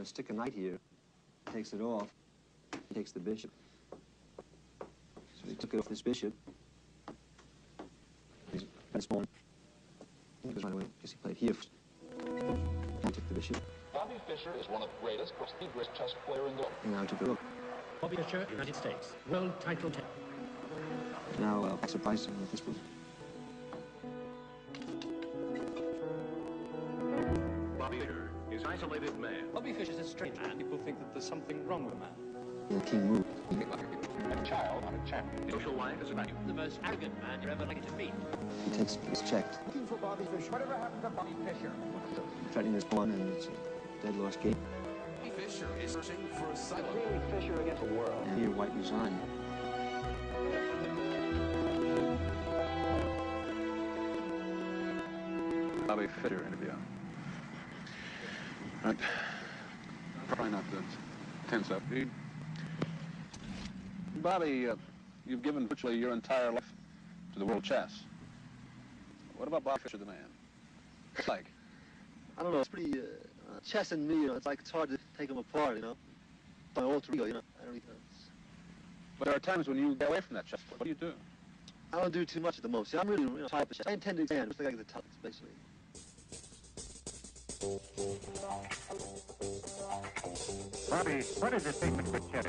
stick a knight here. Takes it off. He takes the bishop. So he took it off this bishop. He's pawn. He goes right away. Guess he played here. He took the bishop. Bobby Fischer is one of the greatest, the greatest chess player in the world. And now he took a rook. Bobby Fischer, United States. World title 10. Now, surprise him with this one. Bobby Fischer is an isolated man. Bobby Fischer is a strange man. People think that there's something wrong with a man. The king moved. A child on a champion. Social life is a vacuum. The most arrogant man you're ever likely to meet. He takes his checked. Looking for Bobby Fischer. Whatever happened to Bobby Fischer? Threatening his pawn, and it's a dead lost game. Bobby Fischer is searching for asylum. Fischer against the world. And here, white resigned. Bobby Fischer interview. Right. Probably not the tense up. Bobby, you've given virtually your entire life to the world chess. What about Bobby Fischer, the man? What's it like? I don't know, it's pretty, chess and me, it's like it's hard to take them apart, My alter ego, I don't even know. But there are times when you get away from that chessboard. What do you do? I don't do too much at the most. I'm really, type of chess. I intend to exam, just like I get the toughest, basically. Bobby, what is the statement with chess?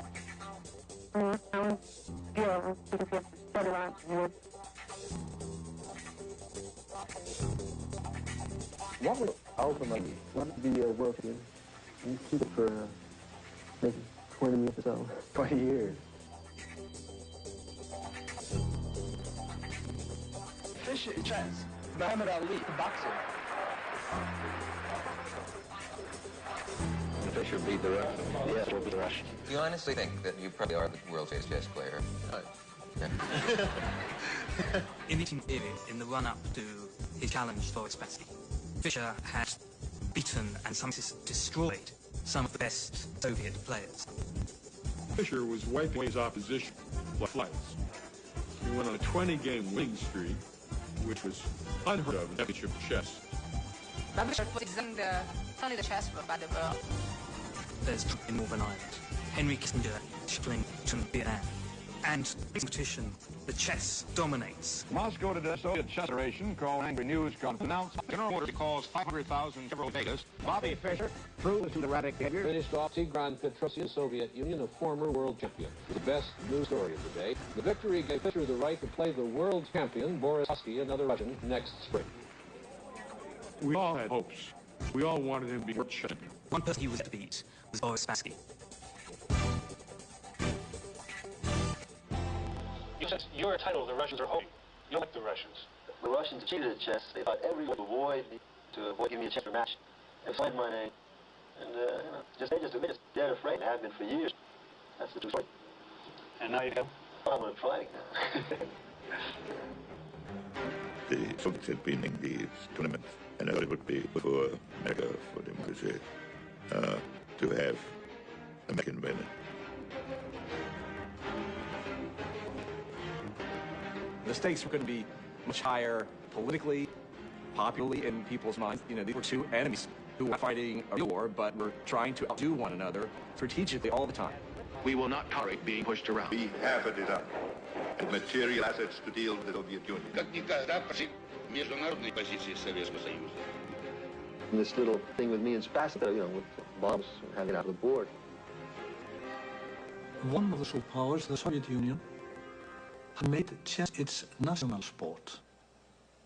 What would ultimately be your work in? You keep it for maybe 20 years or so. 20 years. Fischer in chess. Muhammad Ali, boxing. Fischer beat the Russian. Yes, we'll beat the Russian. Do you honestly think that you probably are the world's greatest chess player? Yeah. In 1880, in the run-up to his challenge for Spassky, Fischer had beaten and sometimes destroyed some of the best Soviet players. Fischer was wiping away his opposition like flies. He went on a 20-game winning streak, which was unheard of in championship chess. Fischer was examining only the chess book by the world. There's Trump in Northern Ireland, Henry Kissinger shuttling to Vietnam, and in competition, the chess dominates. Moscow today, Soviet Chess Federation called Angry News announced General Order calls 500,000 several Vegas. Bobby Fischer proves to the erratic behavior. Finished off Tigran Petrosian, Soviet Union, a former world champion. The best news story of the day. The victory gave Fischer the right to play the world champion, Boris Husky, another Russian, next spring. We all had hopes. We all wanted him to be world champion. One person he was to beat was Boris Spassky. You said you're entitled, the Russians are holding. You don't like the Russians. The Russians cheated at chess. They thought every way to avoid giving me a chance for a match. They signed my name. And, they just dead afraid, and have been for years. That's the true story. And now you go? I'm going to try it now. The Soviets had been in these tournaments, and I thought it would be for America, for democracy, to have American win. The stakes were going to be much higher politically, popularly in people's minds. These were two enemies who were fighting a real war, but were trying to outdo one another strategically all the time. We will not tolerate being pushed around. We have it up. And material assets to deal with the Soviet Union. And this little thing with me and Spassky, with bombs hanging out of the board. One of the superpowers, the Soviet Union, had made chess its national sport.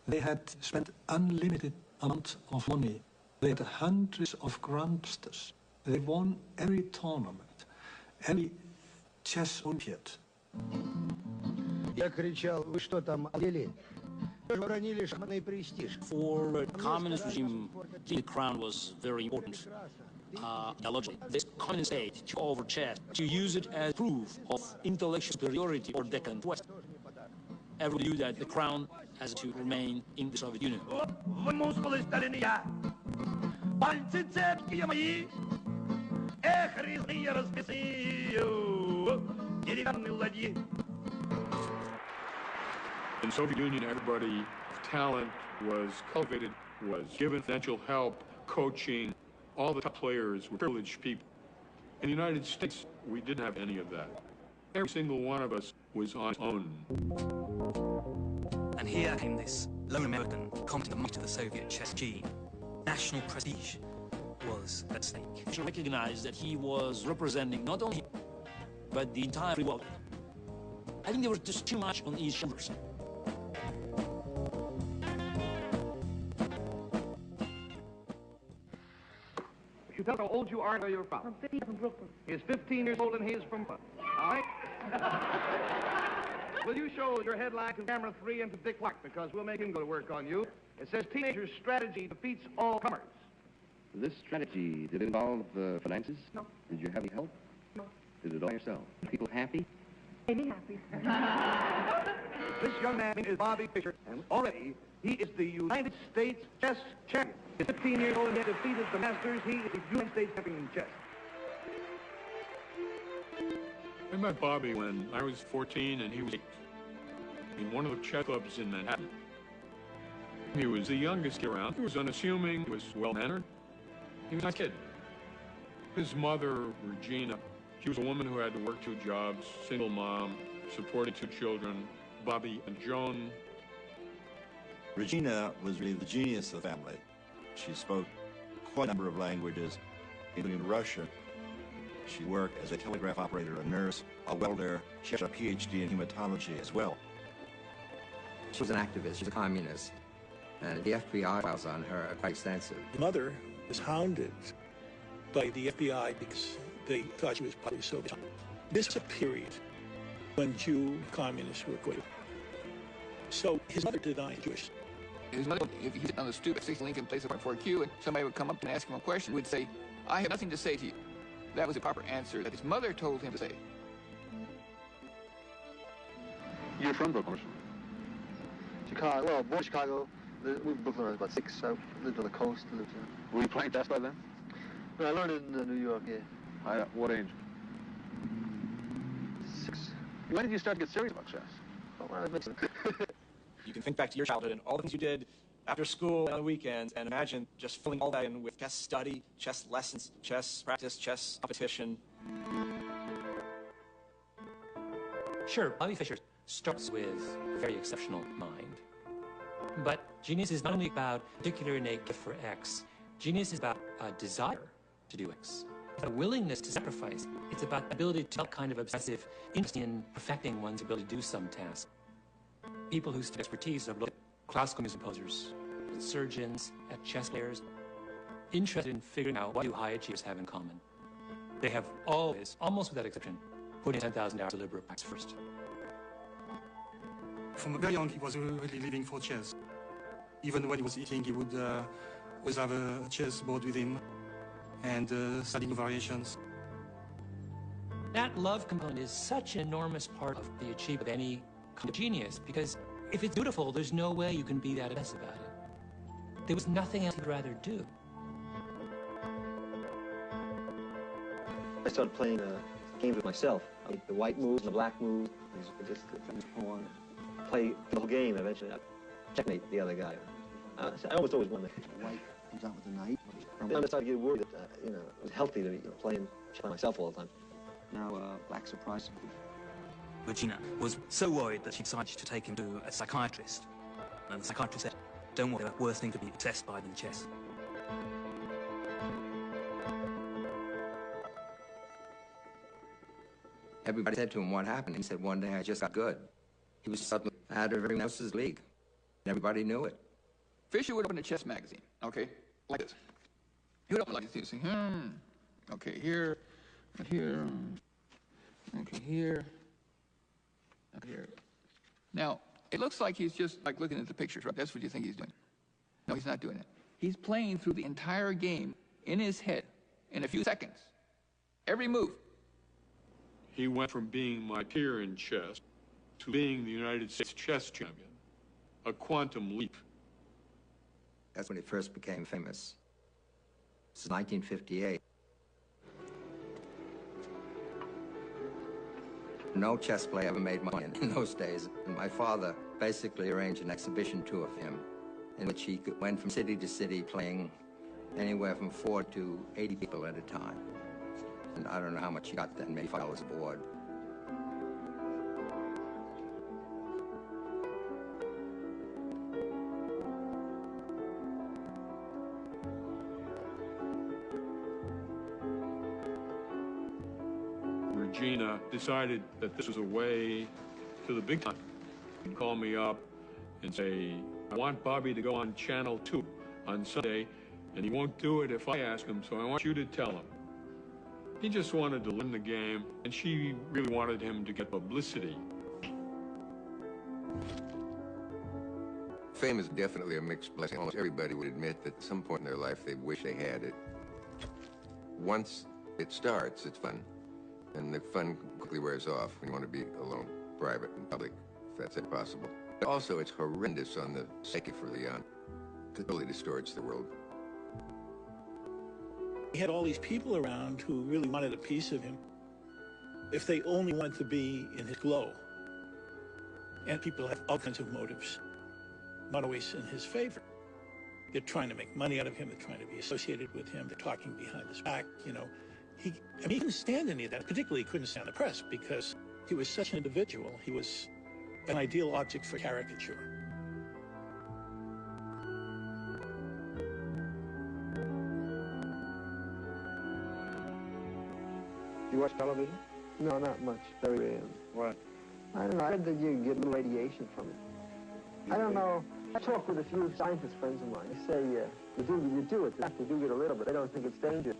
They had spent unlimited amount of money. They had hundreds of grandmasters. They won every tournament, every chess Olympiad. Я кричал, вы что там, одели? Вы уронили шахматный престиж. For communist regime, the crown was very important. Ideologically, this communist state took over chess to use it as proof of intellectual superiority or decadent West. Everyone knew that the crown has to remain in the Soviet Union. Вы мускулы стальные, пальцы цепкие мои, эх, резные расписные, деревянные ладьи. In the Soviet Union, everybody, talent was cultivated, was given financial help, coaching, all the top players were privileged people. In the United States, we didn't have any of that. Every single one of us was on his own. And here came this lone American competent to the Soviet chess gene. National prestige was at stake. Fischer recognized that he was representing not only him, but the entire free world. I think there was just too much on his shoulders. You tell us how old you are and where you're from. I'm 15 from Brooklyn. He's 15 years old and he is from Brooklyn. All right? Will you show your headline to camera 3 and to Dick White, because we'll make him go to work on you. It says, teenager's strategy defeats all comers. This strategy, did it involve finances? No. Did you have any help? No. Did it all yourself? People happy? Made me happy. This young man is Bobby Fischer, and already he is the United States chess champion. He's 15 years old and he has defeated the Masters. He is the United States champion in chess. I met Bobby when I was 14 and he was 8 in one of the chess clubs in Manhattan. He was the youngest kid around. He was unassuming, he was well-mannered. He was a nice kid. His mother, Regina, she was a woman who had to work 2 jobs, single mom, supported 2 children, Bobby and Joan. Regina was really the genius of the family. She spoke quite a number of languages, including Russian. She worked as a telegraph operator, a nurse, a welder. She had a PhD in hematology as well. She was an activist, she was a communist, and the FBI files on her are quite extensive. The mother was hounded by the FBI because they thought she was part of the Soviet. This was a period when Jew communists were quite. So his mother denied Jewish. His mother, if he's on the stoop at 6 Lincoln Place for a queue, and somebody would come up and ask him a question, would say, "I have nothing to say to you." That was the proper answer that his mother told him to say. You're from Brooklyn? Chicago. Well, born in Chicago. Moved to Brooklyn when I was about 6. So I lived on the coast. Were you playing chess by then? No, I learned in New York, yeah. What age? 6. When did you start to get serious about chess? Oh, when I was mixing. You can think back to your childhood and all the things you did after school and on the weekends, and imagine just filling all that in with chess study, chess lessons, chess practice, chess competition. Sure, Bobby Fischer starts with a very exceptional mind. But genius is not only about particular innate gift for X. Genius is about a desire to do X. It's a willingness to sacrifice. It's about the ability to have kind of obsessive interest in perfecting one's ability to do some task. People whose expertise have looked at classical music composers, at surgeons, at chess players, interested in figuring out what do high achievers have in common. They have always, almost without exception, put in 10,000 hours of deliberate practice first. From very young, he was really living for chess. Even when he was eating, he would always have a chess board with him and studying variations. That love component is such an enormous part of the achievement of any kind of genius, because if it's beautiful, there's no way you can be that obsessed about it. There was nothing else he'd rather do. I started playing games with myself. The white moves and the black moves. Just go on, play the whole game. Eventually, I'd checkmate the other guy. I almost always won. The white comes out with the knight. I started to get worried that it was healthy to be playing by myself all the time. Now, black surprise. Regina was so worried that she decided to take him to a psychiatrist. And the psychiatrist said, "Don't worry, worse thing to be obsessed by than chess." Everybody said to him, "What happened?" He said, "One day I just got good." He was suddenly out of everyone else's league. Everybody knew it. Fischer would open a chess magazine, okay, like this. He would open like this, okay, here, here, okay, here, okay, here. Now, it looks like he's just like looking at the pictures, right? That's what you think he's doing. No, he's not doing it. He's playing through the entire game in his head in a few seconds. Every move. He went from being my peer in chess to being the United States chess champion. A quantum leap. That's when he first became famous. This is 1958. No chess player ever made money in those days. And my father basically arranged an exhibition tour of him in which he went from city to city playing anywhere from 4 to 80 people at a time. And I don't know how much he got then, maybe $5 a board. Regina decided that this was a way to the big time. He'd call me up and say, I want Bobby to go on Channel 2 on Sunday, and he won't do it if I ask him, so I want you to tell him. He just wanted to win the game, and she really wanted him to get publicity. Fame is definitely a mixed blessing. Almost everybody would admit that at some point in their life they wish they had it. Once it starts, it's fun. And the fun quickly wears off when you want to be alone, private, and public, if that's impossible. But also, it's horrendous on the psyche for the young. It really distorts the world. He had all these people around who really wanted a piece of him if they only wanted to be in his glow. And people have all kinds of motives, not always in his favor. They're trying to make money out of him, they're trying to be associated with him, they're talking behind his back, you know. He couldn't stand any of that. Particularly, he couldn't stand the press because he was such an individual. He was an ideal object for caricature. You watch television? No, not much. Very rarely. What? I don't know. I heard that you get little radiation from it. I don't know. I talk with a few scientist friends of mine. They say you do it. You do get a little, but they don't think it's dangerous.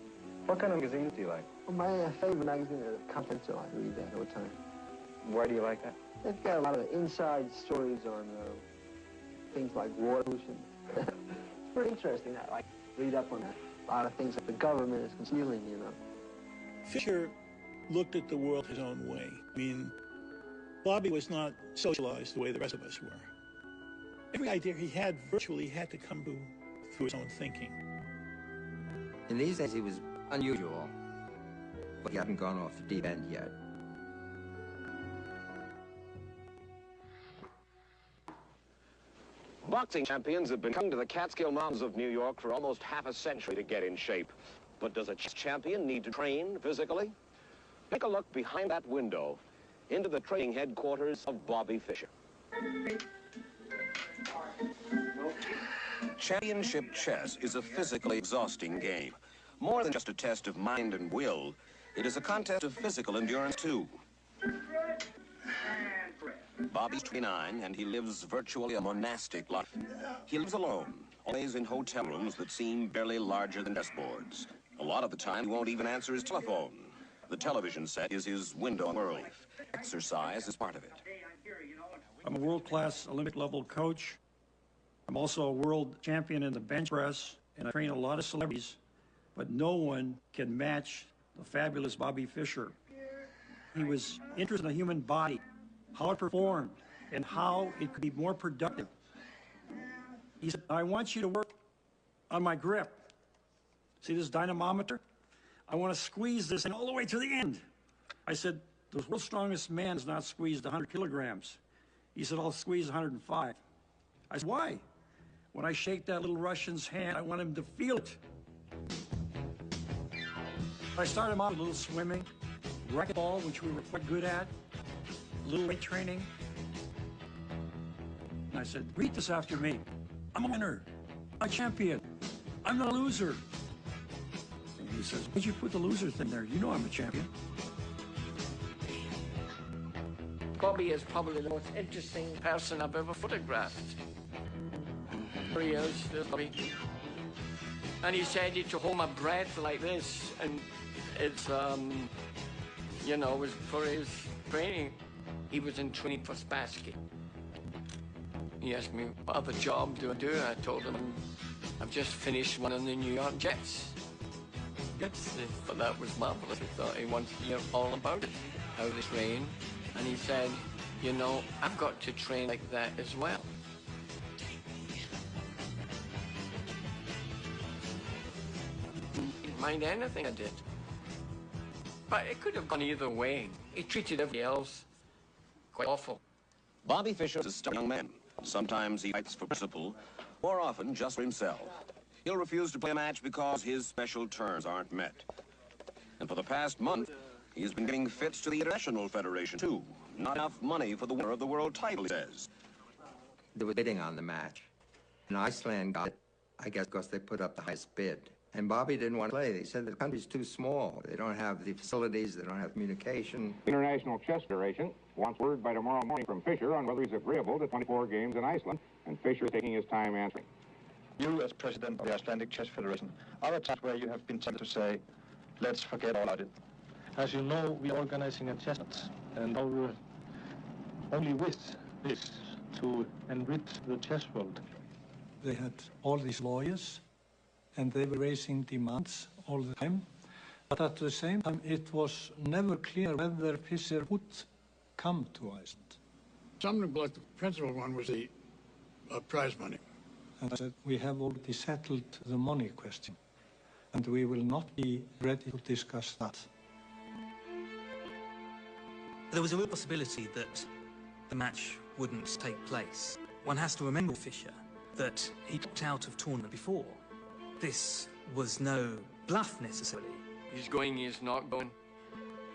What kind of magazines do you like? Well, my favorite magazine is Confidential. I read that all the time. Why do you like that? They've got a lot of inside stories on things like war pollution. It's pretty interesting. I like to read up on that. A lot of things that the government is concealing, you know. Fisher looked at the world his own way. I mean, Bobby was not socialized the way the rest of us were. Every idea he had virtually had to come through his own thinking. In these days, he was unusual, but he hadn't gone off the deep end yet. Boxing champions have been coming to the Catskill Mountains of New York for almost half a century to get in shape. But does a chess champion need to train physically? Take a look behind that window into the training headquarters of Bobby Fischer. Championship chess is a physically exhausting game. More than just a test of mind and will, it is a contest of physical endurance, too. Bobby's 29, and he lives virtually a monastic life. He lives alone, always in hotel rooms that seem barely larger than chessboards. A lot of the time, he won't even answer his telephone. The television set is his window on the world. Exercise is part of it. I'm a world-class Olympic-level coach. I'm also a world champion in the bench press, and I train a lot of celebrities, but no one can match the fabulous Bobby Fischer. He was interested in the human body, how it performed, and how it could be more productive. He said, I want you to work on my grip. See this dynamometer? I want to squeeze this thing all the way to the end. I said, the world's strongest man has not squeezed 100 kilograms. He said, I'll squeeze 105. I said, why? When I shake that little Russian's hand, I want him to feel it. I started him off with a little swimming, racquetball, which we were quite good at, a little weight training. And I said, read this after me. I'm a winner, a champion. I'm not a loser. And he says, why'd you put the loser thing there? You know I'm a champion. Bobby is probably the most interesting person I've ever photographed. There he is, there's Bobby. And he said he to hold my breath like this, and it's, you know, it was for his training. He was in training for Spassky. He asked me, what other job do I do? I told him, I've just finished one on the New York Jets. But that was marvelous. He thought he wanted to hear all about it, how they train. And he said, you know, I've got to train like that as well. He didn't mind anything I did. But it could have gone either way. He treated everybody else quite awful. Bobby Fischer is a young man. Sometimes he fights for principle, more often just for himself. He'll refuse to play a match because his special terms aren't met. And for the past month, he's been getting fits to the International Federation, too. Not enough money for the winner of the world title, he says. They were bidding on the match. And Iceland got it, I guess, because they put up the highest bid. And Bobby didn't want to play. They said the country's too small. They don't have the facilities. They don't have communication. International Chess Federation wants word by tomorrow morning from Fischer on whether he's agreeable to 24 games in Iceland, and Fischer is taking his time answering. You, as president of the Icelandic Chess Federation, are there times where you have been tempted to say, let's forget all about it? As you know, we are organizing a chess match, and our only wish is to enrich the chess world. They had all these lawyers, and they were raising demands all the time. But at the same time, it was never clear whether Fischer would come to Iceland. Something like the principal one was the prize money. And I said, we have already settled the money question, and we will not be ready to discuss that. There was a real possibility that the match wouldn't take place. One has to remember Fischer that he dropped out of tournament before. This was no bluff necessarily. He's going, he's not going.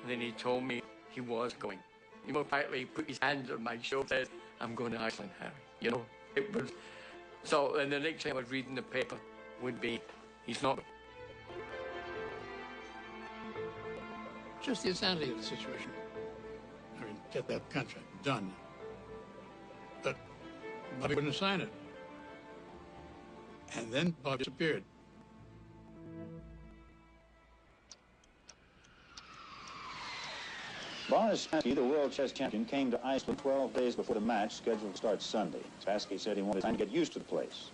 And then he told me he was going. He more quietly put his hands on my shoulder and said, I'm going to Iceland, Harry. You know, it was... So, and the next time I was reading the paper would be, he's not. Just the insanity of the situation. I mean, get that contract done. But Bobby wouldn't sign it. And then Bobby disappeared. Boris Spassky, the world chess champion, came to Iceland 12 days before the match scheduled to start Sunday. Spassky said he wanted time to get used to the place,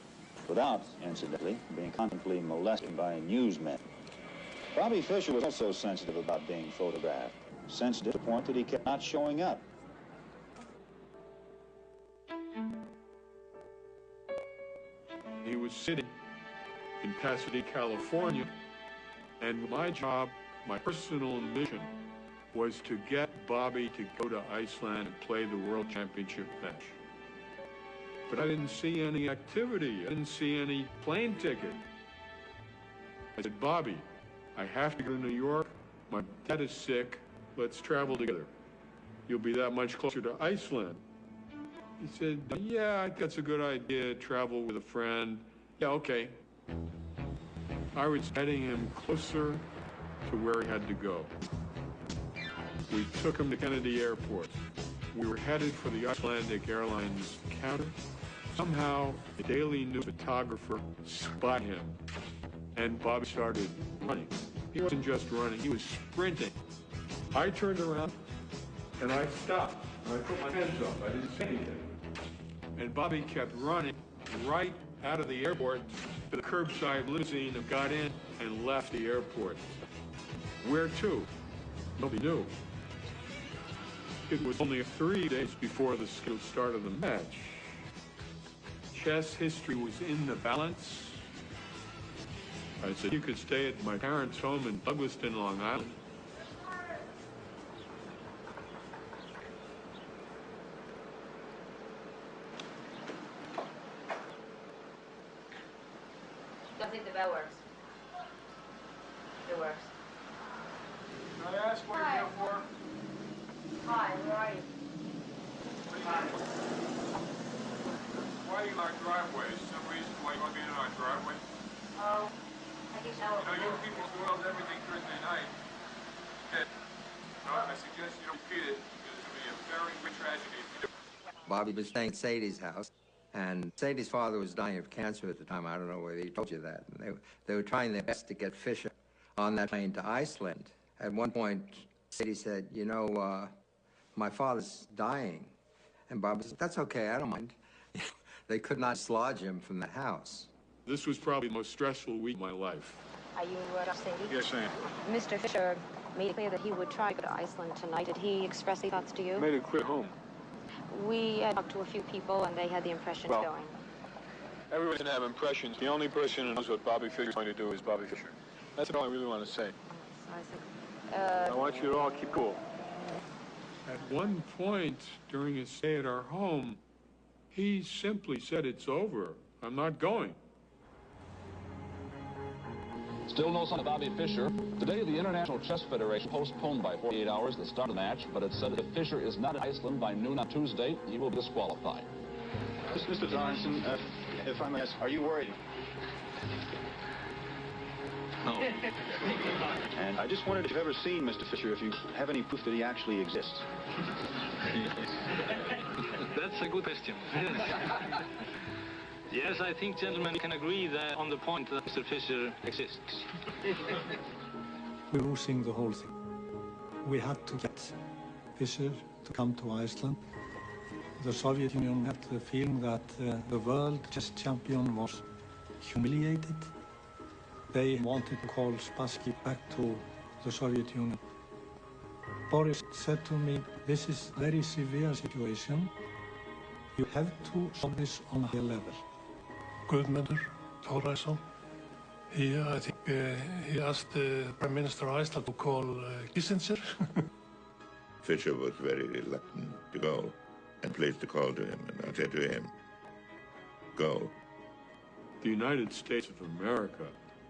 without, incidentally, being constantly molested by newsmen. Bobby Fischer was also sensitive about being photographed, sensitive to the point that he kept not showing up. He was sitting in Pasadena, California, and my job, my personal mission, was to get Bobby to go to Iceland and play the World Championship match. But I didn't see any activity. I didn't see any plane ticket. I said, Bobby, I have to go to New York. My dad is sick. Let's travel together. You'll be that much closer to Iceland. He said, yeah, I think that's a good idea, travel with a friend. Yeah, okay. I was heading him closer to where he had to go. We took him to Kennedy Airport. We were headed for the Icelandic Airlines counter. Somehow, the Daily News photographer spotted him, and Bobby started running. He wasn't just running, he was sprinting. I turned around, and I stopped. And I put my hands up. I didn't say anything. And Bobby kept running right out of the airport to the curbside limousine and got in and left the airport. Where to? Nobody knew. It was only 3 days before the scheduled start of the match. Chess history was in the balance. I said, you could stay at my parents' home in Douglaston, Long Island. Don't think the bell works. It works. Can I ask what you're here for? Hi, where are you? Hi. Why are you in our driveway? Is there some reason why you want to be in our driveway? Oh, I guess I'll... You know, you people spoiled everything Thursday night. No, I suggest you don't repeat it, because it's going to be a very big tragedy if you do. Bobby was staying at Sadie's house, and Sadie's father was dying of cancer at the time. I don't know whether he told you that. And they were trying their best to get Fischer on that plane to Iceland. At one point, Sadie said, you know, my father's dying. And Bobby said, that's okay, I don't mind. They could not dislodge him from the house. This was probably the most stressful week of my life. Are you Sadie? Yes, I am. Mr. Fischer made it clear that he would try to go to Iceland tonight. Did he express any thoughts to you? Made it clear home. We talked to a few people, and they had the impression Well, going. Everyone can have impressions. The only person who knows what Bobby Fischer's going to do is Bobby Fischer. That's all I really want to say. I want you to all keep cool. At one point during his stay at our home, he simply said, it's over. I'm not going. Still no sign of Bobby Fischer. Today, the International Chess Federation postponed by 48 hours the start of the match, but it said if Fischer is not in Iceland by noon on Tuesday, he will be disqualified. Mr. Johnson, if I may ask, are you worried? No. And I just wondered if you've ever seen Mr. Fischer, if you have any proof that he actually exists. That's a good question. Yes, I think, gentlemen, can agree that on the point that Mr. Fischer exists. We're losing the whole thing. We had to get Fischer to come to Iceland. The Soviet Union had the feeling that the world chess champion was humiliated. They wanted to call Spassky back to the Soviet Union. Boris said to me, this is a very severe situation. You have to solve this on a higher level. Guðmundur Thorarinsson, I think he asked the Prime Minister of Iceland to call Kissinger. Fischer was very reluctant to go and placed a call to him, and I said to him, go. The United States of America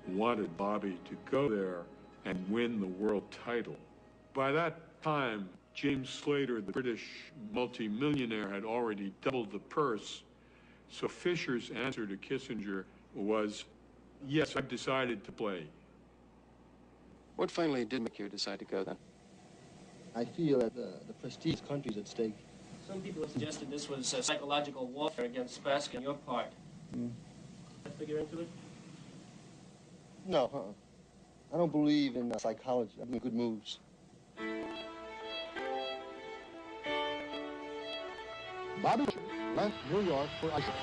wanted Bobby to go there and win the world title. By that time, James Slater, the British multimillionaire, had already doubled the purse. So Fischer's answer to Kissinger was, yes, I've decided to play. What finally did make you decide to go then? I feel that the prestige of the country is at stake. Some people have suggested this was psychological warfare against Spassky on your part. That figure into it? No, I don't believe in psychology. I mean, good moves. Bobby left New York for Iceland.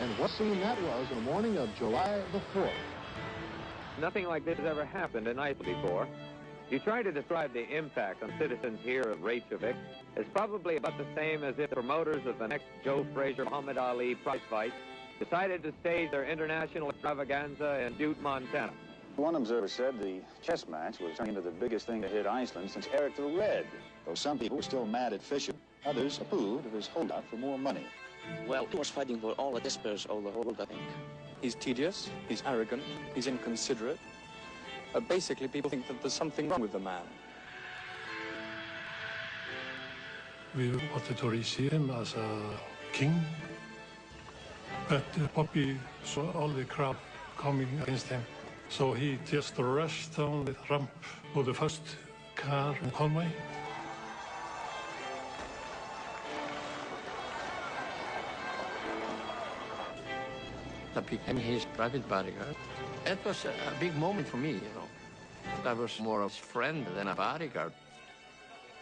And what scene that was in the morning of July the 4th. Nothing like this has ever happened in Iceland before. You try to describe the impact on citizens here of Reykjavik. It's probably about the same as if the promoters of the next Joe Frazier Muhammad Ali prize fight decided to stage their international extravaganza in Butte, Montana. One observer said the chess match was turning into the biggest thing to hit Iceland since Eric the Red. Though some people were still mad at Fischer, others approved of his holdout for more money. Well, he was fighting for all the despairs of the whole world, I think. He's tedious, he's arrogant, he's inconsiderate. Basically, people think that there's something wrong with the man. We wanted to receive him as a king, but Bobby saw all the crowd coming against him. So he just rushed down the ramp of the first car in Conway. That became his private bodyguard. It was a big moment for me, you know. I was more of a friend than a bodyguard.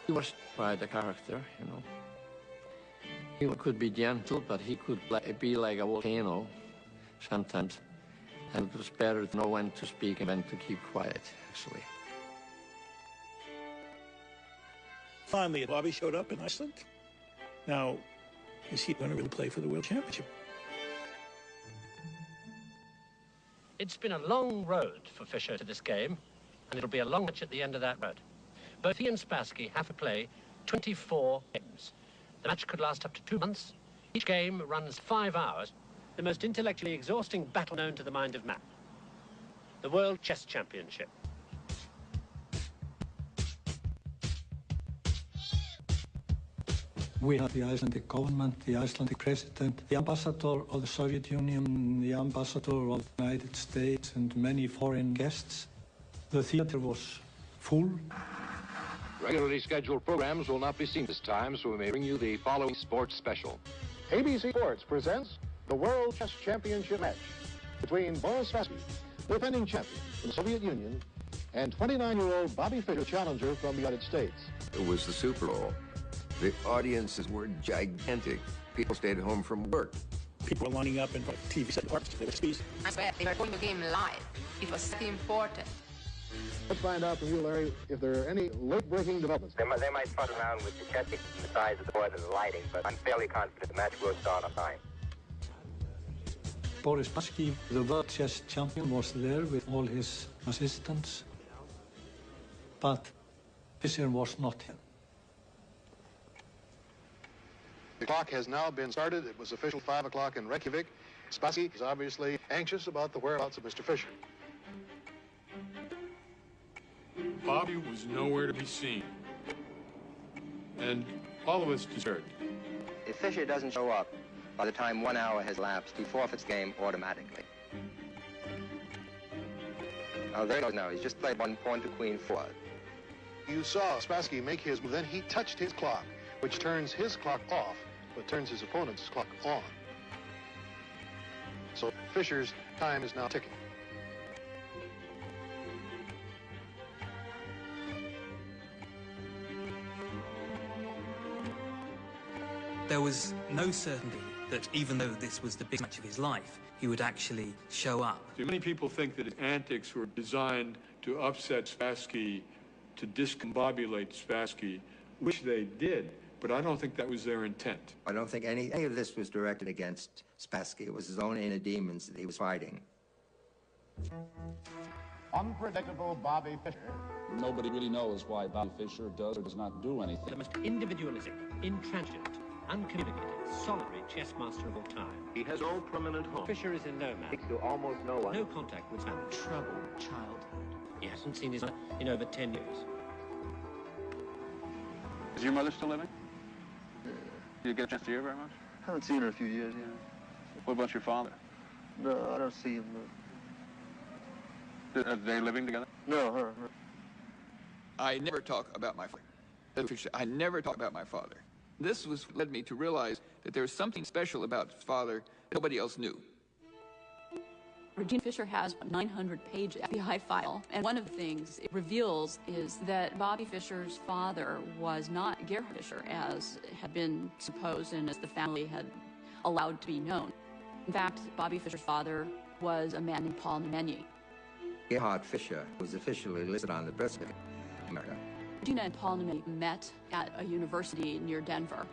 He was quite a character, you know. He could be gentle, but he could be like a volcano sometimes. And it was better to know when to speak and when to keep quiet, actually. Finally, Bobby showed up in Iceland. Now, is he going to really play for the World Championship? It's been a long road for Fischer to this game, and it'll be a long match at the end of that road. Both he and Spassky have to play 24 games. The match could last up to 2 months. Each game runs 5 hours. The most intellectually exhausting battle known to the mind of man. The World Chess Championship. We had the Icelandic government, the Icelandic president, the ambassador of the Soviet Union, the ambassador of the United States, and many foreign guests. The theater was full. Regularly scheduled programs will not be seen this time, so we may bring you the following sports special. ABC Sports presents the World Chess Championship match between Boris Spassky, defending champion from the Soviet Union, and 29-year-old Bobby Fischer, challenger from the United States. It was the Super Bowl. The audiences were gigantic. People stayed home from work. People were lining up in front of TV set apartments. They were squeezed. I swear, they were going the game live. It was important. Let's find out from you, Larry, if there are any late-breaking developments. They might fuss around with the checking, the size of the board and the lighting, but I'm fairly confident the match will start on time. Boris Spassky, the world chess champion, was there with all his assistants. But Fischer was not him. The clock has now been started. It was official 5 o'clock in Reykjavik. Spassky is obviously anxious about the whereabouts of Mr. Fischer. Bobby was nowhere to be seen. And all of us despaired. If Fisher doesn't show up by the time 1 hour has elapsed, he forfeits game automatically. Oh, there he goes now. He's just played one pawn to queen 4. You saw Spassky make his move, then he touched his clock, which turns his clock off, but turns his opponent's clock on. So Fischer's time is now ticking. There was no certainty that even though this was the big match of his life, he would actually show up. Many people think that his antics were designed to upset Spassky, to discombobulate Spassky, which they did, but I don't think that was their intent. I don't think any of this was directed against Spassky. It was his own inner demons that he was fighting. Unpredictable Bobby Fischer. Nobody really knows why Bobby Fischer does or does not do anything. The most individualistic, intransigent, uncommunicative, solitary chess master of all time. He has no permanent home. Fischer is in no man. To almost no one. No contact with family. Troubled childhood. He hasn't seen his mother in over 10 years. Is your mother still living? Do you get a chance to hear her very much? I haven't seen her in a few years, yeah. What about your father? No, I don't see him. Are they living together? No, her. I never talk about my father. I never talk about my father. This led me to realize that there was something special about his father that nobody else knew. Regina Fischer has a 900-page FBI file, and one of the things it reveals is that Bobby Fischer's father was not Gerhard Fischer, as had been supposed and as the family had allowed to be known. In fact, Bobby Fischer's father was a man named Paul Nemenyi. Gerhard Fischer was officially listed on the birth certificate in America. Regina and Paul Nemenyi met at a university near Denver,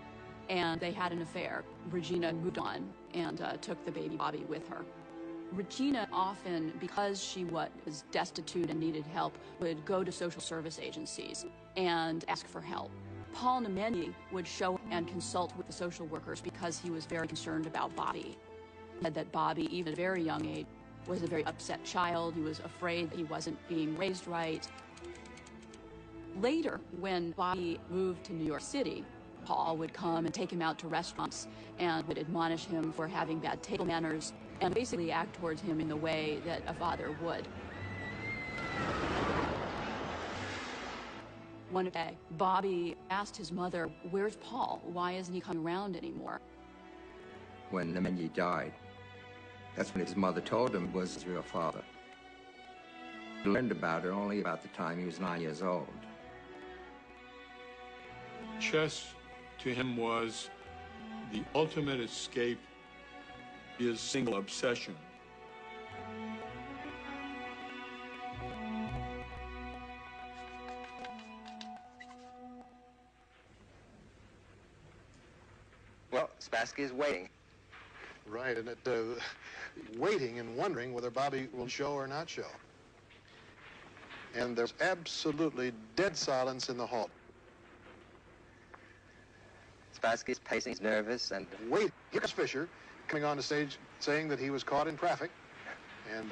and they had an affair. Regina moved on and took the baby Bobby with her. Regina often, because she was destitute and needed help, would go to social service agencies and ask for help. Paul Nemenyi would show and consult with the social workers because he was very concerned about Bobby. He said that Bobby, even at a very young age, was a very upset child. He was afraid that he wasn't being raised right. Later, when Bobby moved to New York City, Paul would come and take him out to restaurants and would admonish him for having bad table manners and basically act towards him in the way that a father would. One day, Bobby asked his mother, "Where's Paul? Why isn't he coming around anymore?" When Nemenyi died, that's when his mother told him was his real father. He learned about it only about the time he was 9 years old. Chess to him was the ultimate escape, his single obsession. Well, Spassky is waiting. Right, and waiting and wondering whether Bobby will show or not show. And there's absolutely dead silence in the hall. Spassky's pacing, he's nervous, and... Wait, here's Fischer coming on the stage saying that he was caught in traffic, and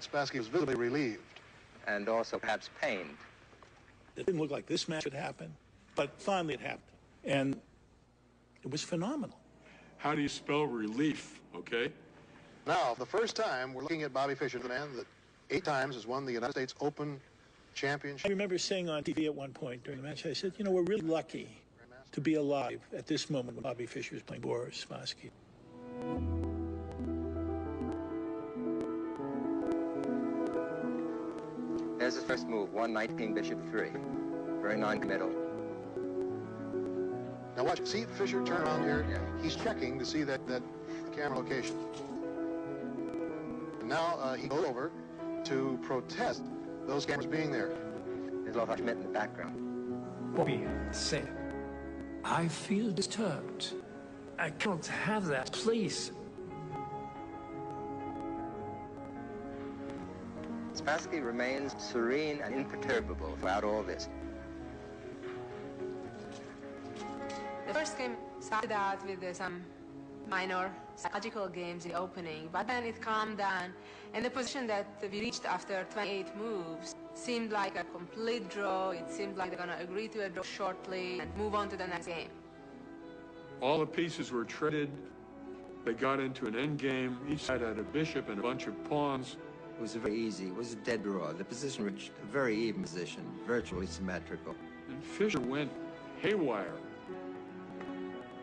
Spassky was visibly relieved. And also perhaps pained. It didn't look like this match would happen, but finally it happened. And it was phenomenal. How do you spell relief, okay? Now, for the first time, we're looking at Bobby Fischer, the man that 8 times has won the United States Open Championship. I remember saying on TV at one point during the match, I said, you know, we're really lucky to be alive at this moment when Bobby Fischer is playing Boris Spassky. There's his first move, 1 knight, king, bishop, 3. Very non-committal. Now watch, see Fischer turn around here. Yeah. He's checking to see that camera location. And now he goes over to protest those cameras being there. There's Lothar Schmidt in the background. Bobby said, "I feel disturbed. I can't have that, please." Spassky remains serene and imperturbable throughout all this. The first game started out with some minor psychological games in the opening, but then it calmed down, and the position that we reached after 28 moves seemed like a complete draw. It seemed like they're going to agree to a draw shortly and move on to the next game. All the pieces were traded. They got into an end game. Each side had a bishop and a bunch of pawns. It was very easy. It was a dead draw. The position reached a very even position, virtually symmetrical. And Fischer went haywire.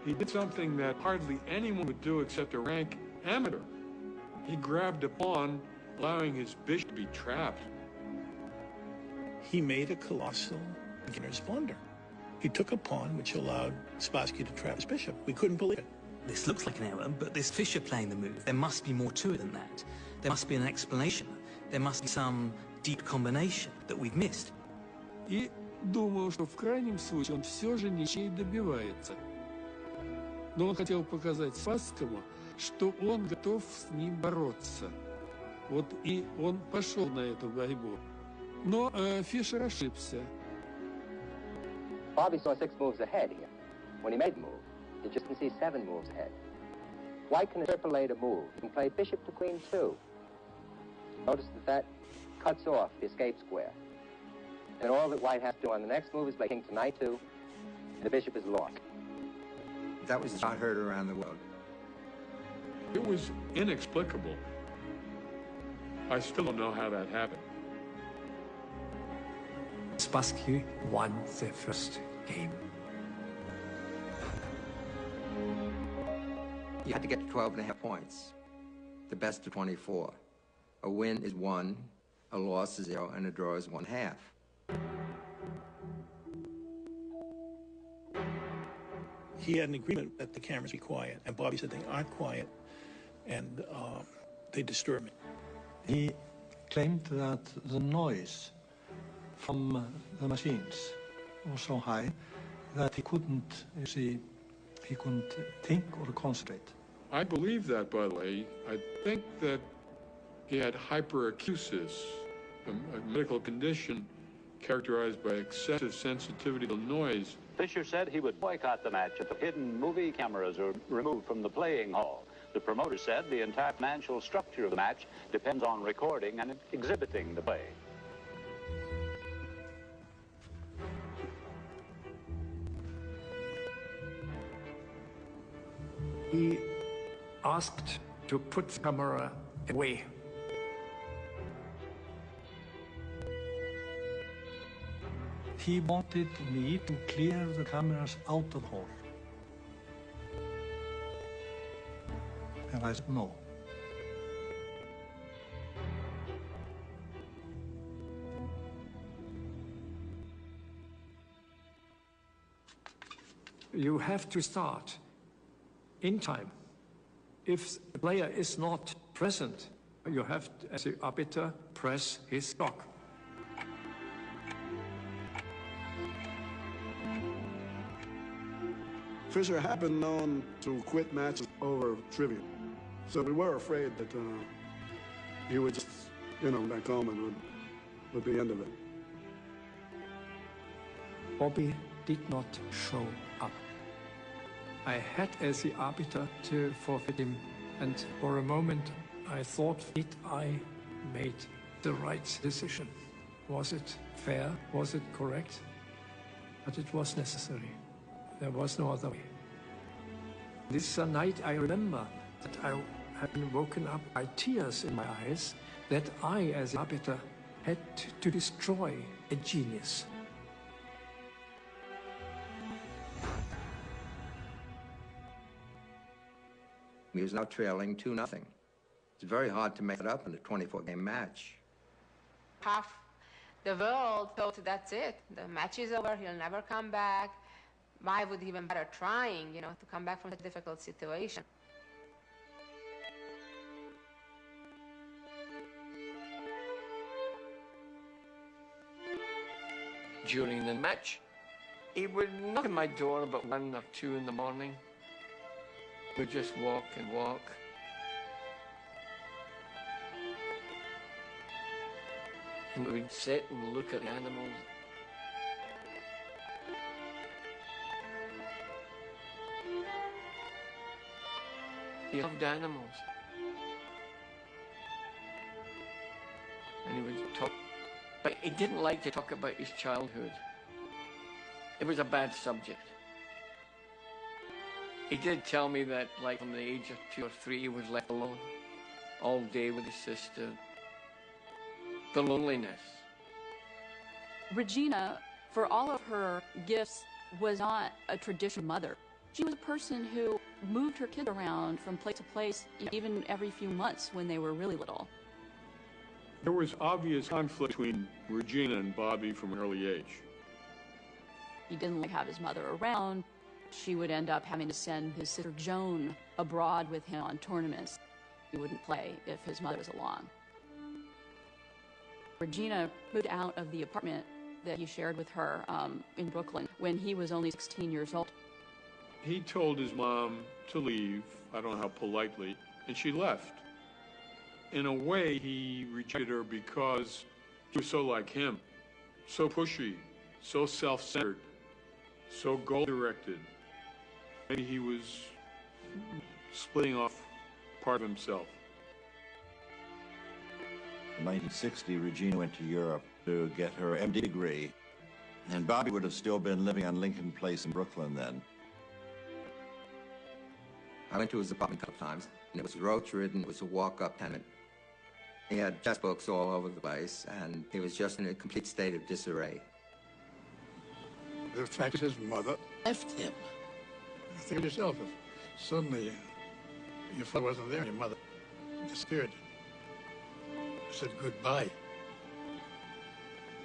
He did something that hardly anyone would do except a rank amateur. He grabbed a pawn, allowing his bishop to be trapped. He made a colossal beginner's blunder. He took a pawn which allowed Spassky to trap his bishop. We couldn't believe it. This looks like an error, but there's Fischer playing the move. There must be more to it than that. There must be an explanation. There must be some deep combination that we've missed. И думал, что в крайнем случае он все же ничей добивается. Но он хотел показать Спасскому, что он готов с ним бороться. Вот и он пошел на эту борьбу. Но Фишер ошибся. Bobby saw 6 moves ahead here. When he made the move, he just didn't see 7 moves ahead. White can interpolate a move. He can play bishop to queen 2. Notice that cuts off the escape square. And all that White has to do on the next move is play king to knight 2. The bishop is lost. That was not heard around the world. It was inexplicable. I still don't know how that happened. Spassky won the first game. You had to get to 12.5 points. The best of 24. A win is 1, a loss is 0, and a draw is 1/2. He had an agreement that the cameras be quiet, and Bobby said they aren't quiet, and they disturb me. He claimed that the noise from the machines was so high that he couldn't, you see, he couldn't think or concentrate. I believe that, by the way. I think that he had hyperacusis, a medical condition characterized by excessive sensitivity to noise. Fischer said he would boycott the match if the hidden movie cameras are removed from the playing hall. The promoter said the entire financial structure of the match depends on recording and exhibiting the play. He asked to put the camera away. He wanted me to clear the cameras out of the hall. And I said no. You have to start in time. If the player is not present, you have to, as the arbiter, press his clock. Fischer had been known to quit matches over trivia. So we were afraid that he would just, back home and would be the end of it. Bobby did not show up. I had as the arbiter to forfeit him, and for a moment I thought, did I made the right decision? Was it fair? Was it correct? But it was necessary. There was no other way. This night I remember that I had been woken up by tears in my eyes, that I, as arbiter, had to destroy a genius. He was now trailing 2-0. It's very hard to make it up in a 24-game match. Half the world thought that's it. The match is over. He'll never come back. Why would he even bother trying, to come back from a difficult situation? During the match, he would knock on my door about 1 or 2 in the morning. We'd just walk and walk. And we'd sit and look at the animals. He loved animals. And he would talk about He didn't like to talk about his childhood. It was a bad subject. He did tell me that, like, from the age of 2 or 3, he was left alone all day with his sister. The loneliness. Regina, for all of her gifts, was not a traditional mother. She was a person who moved her kids around from place to place, even every few months when they were really little. There was obvious conflict between Regina and Bobby from an early age. He didn't like have his mother around. She would end up having to send his sister Joan abroad with him on tournaments. He wouldn't play if his mother was along. Regina moved out of the apartment that he shared with her in Brooklyn when he was only 16 years old. He told his mom to leave, I don't know how politely, and she left. In a way, he rejected her because she was so like him, so pushy, so self-centered, so goal-directed. Maybe he was splitting off part of himself. In 1960, Regina went to Europe to get her MD degree, and Bobby would have still been living on Lincoln Place in Brooklyn then. I went to his apartment a couple times, and it was roach-ridden. It was a walk-up tenant. He had chess books all over the place, and he was just in a complete state of disarray. The fact that his mother left him. Think of yourself, if suddenly your father wasn't there and your mother disappeared, said goodbye.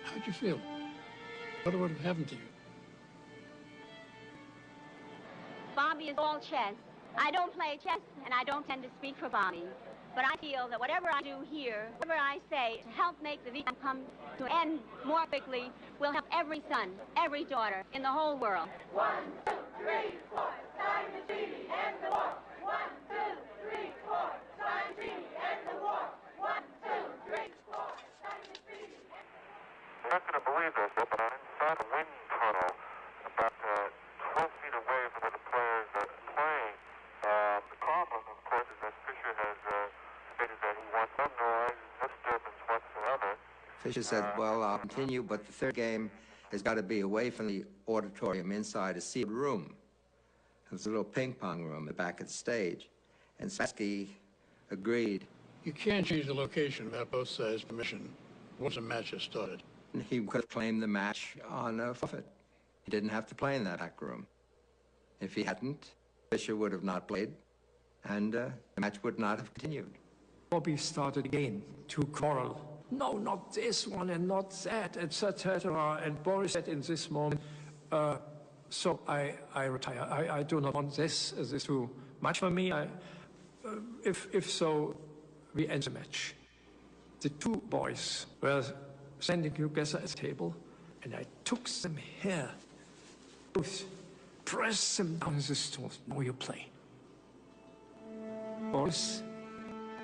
How'd you feel? What would have happened to you? Bobby is all chess. I don't play chess, and I don't tend to speak for Bobby. But I feel that whatever I do here, whatever I say to help make the VTIME come to an end more quickly, will help every son, every daughter in the whole world. 1, 2, 3, 4, sign the treaty, end the war. 1, 2, 3, 4, sign the treaty, end the war. 1, 2, 3, 4, sign the treaty. You're not going to believe this, but I'm inside a wind tunnel about 12 feet away from where the players are playing. The problem, of course, is that Fisher has stated that he wants no noise, no disturbance whatsoever. Fisher said, well, I'll continue, but the third game has got to be away from the auditorium inside a sealed room. There's a little ping pong room at the back of the stage. And Spassky agreed. You can't change the location without both sides' permission once a match has started. He could have claimed the match on a forfeit. He didn't have to play in that back room. If he hadn't, Fisher would have not played, and the match would not have continued. Bobby started again to quarrel. No, not this one and not that, etc. And Boris said in this moment, so I retire. I do not want this. This is too much for me. If so, we end the match. The two boys were standing together at the table, and I took them here, both, pressed them down the stool. Now you play. Boris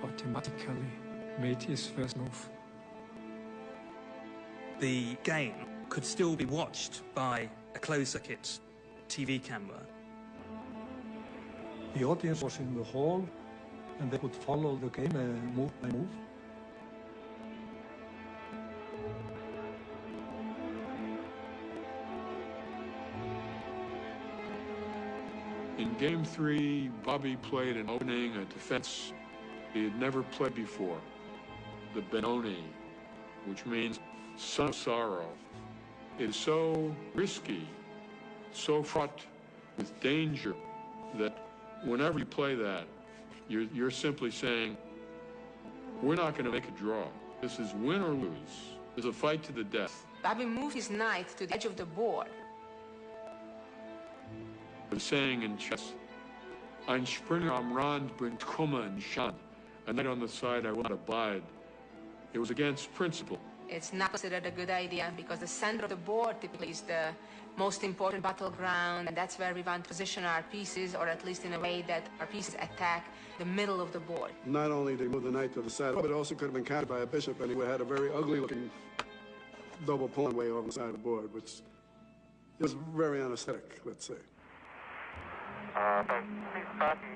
automatically made his first move. The game could still be watched by a closed-circuit TV camera. The audience was in the hall, and they could follow the game move by move. In Game 3, Bobby played an opening, a defense he had never played before, the Benoni, which means son of sorrow. It is so risky, so fraught with danger, that whenever you play that, you're simply saying, we're not going to make a draw. This is win or lose. It's a fight to the death. Bobby moved his knight to the edge of the board. The saying in chess, Ein Springer am Rand bringt Kummer und Schand. A knight on the side I will not abide. It was against principle. It's not considered a good idea because the center of the board typically is the most important battleground, and that's where we want to position our pieces, or at least in a way that our pieces attack the middle of the board. Not only did he move the knight to the side, but it also could have been countered by a bishop, and he would have had a very ugly-looking double pawn way over the side of the board, which is very unaesthetic, let's say. Spassky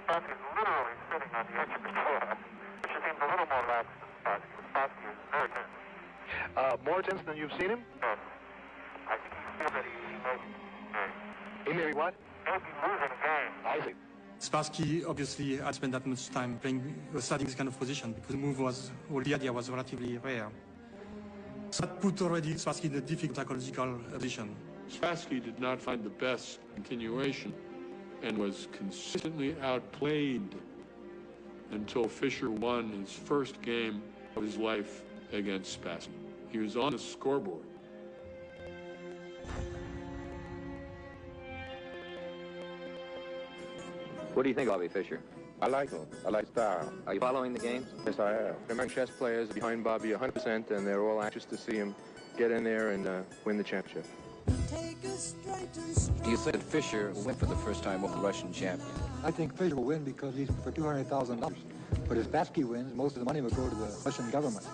is literally sitting on the edge of the chair, which seems a little more lax than Spassky. Spassky is very tense. More tense than you've seen him? Yes. I think you feel that he may be game. He may be what? Maybe losing a game. I see. Spassky obviously had spent that much time studying this kind of position because the move was, or the idea was relatively rare. So that put already Spassky in a difficult psychological position. Spassky did not find the best continuation and was consistently outplayed until Fischer won his first game of his life against Spassky. He was on the scoreboard. What do you think of Bobby Fischer? I like him. I like style. Are you following the games? Yes, I am. American chess players are behind Bobby 100%, and they're all anxious to see him get in there and win the championship. Do you think that Fischer will win for the first time over the Russian champion? I think Fischer will win because he's for $200,000. But if Spassky wins, most of the money will go to the Russian government.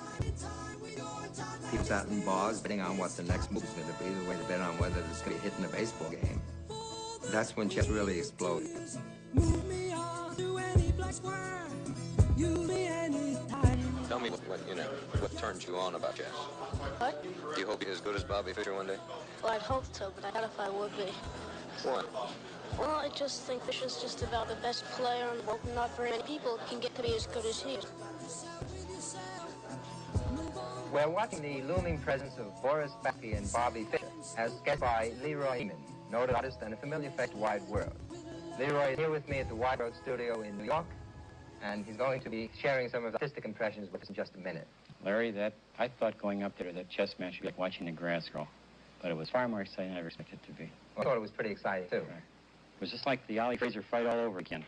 People sat in bars betting on what the next move is going to be, the way to bet on whether it's going to be hit in a baseball game. That's when chess really exploded. Tell me what turns you on about chess. What? Do you hope you're as good as Bobby Fischer one day? Well, I'd hope so, but I doubt if I would be. Why? Well, I just think Fischer's just about the best player in the world. Not very many people can get to be as good as he is. We're watching the looming presence of Boris Spassky and Bobby Fischer, as sketched by realiTIME, noted artist and a familiar face to the wide world. Leroy is here with me at the Wide World studio in New York, and he's going to be sharing some of the artistic impressions with us in just a minute. Larry, I thought going up there to that chess match would be like watching the grass grow, but it was far more exciting than I ever expected it to be. Well, I thought it was pretty exciting, too. Right. It was just like the Ali Fraser fight all over again.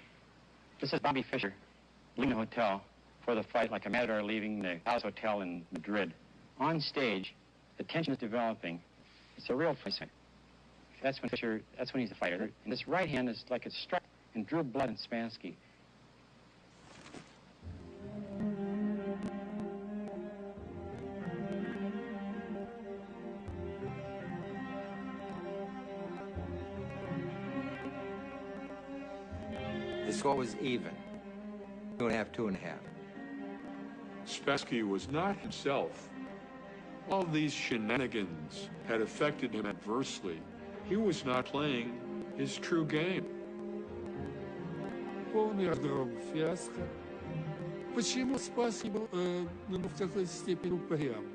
This is Bobby Fischer leaving the hotel for the fight like a matador leaving the Palace Hotel in Madrid. On stage, the tension is developing. It's a real fight. That's when he's the fighter. And this right hand is like it struck and drew blood in Spassky. The score was even. 2.5, 2.5. Spassky was not himself. All these shenanigans had affected him adversely. He was not playing his true game. Полный разгром, фиаско. Почему Спасский был в какой-то степени упрям?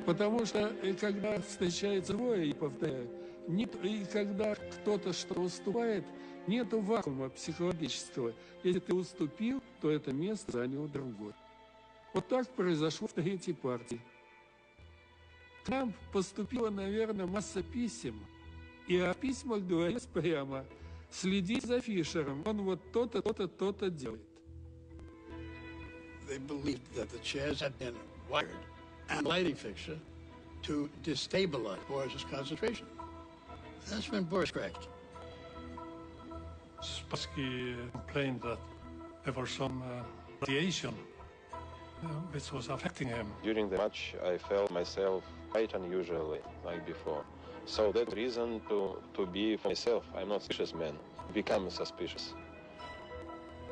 Потому что когда встречается двое, и повторяю, и когда кто-то что уступает, нету вакуума психологического. Если ты уступил, то это место занял другой. Вот так произошло в третьей партии. К нам поступила, наверное, масса писем. И о письмах говорилось прямо: следи за Фишером, он вот то-то, то-то, то-то делает. They believed that the chairs had been wired and lighting fixture to destabilize Boris's concentration. That's when Boris cracked. Spassky complained that there was some radiation which was affecting him. During the match, I felt myself quite unusually, like before. So that reason to be for myself. I'm not a suspicious man. Become suspicious.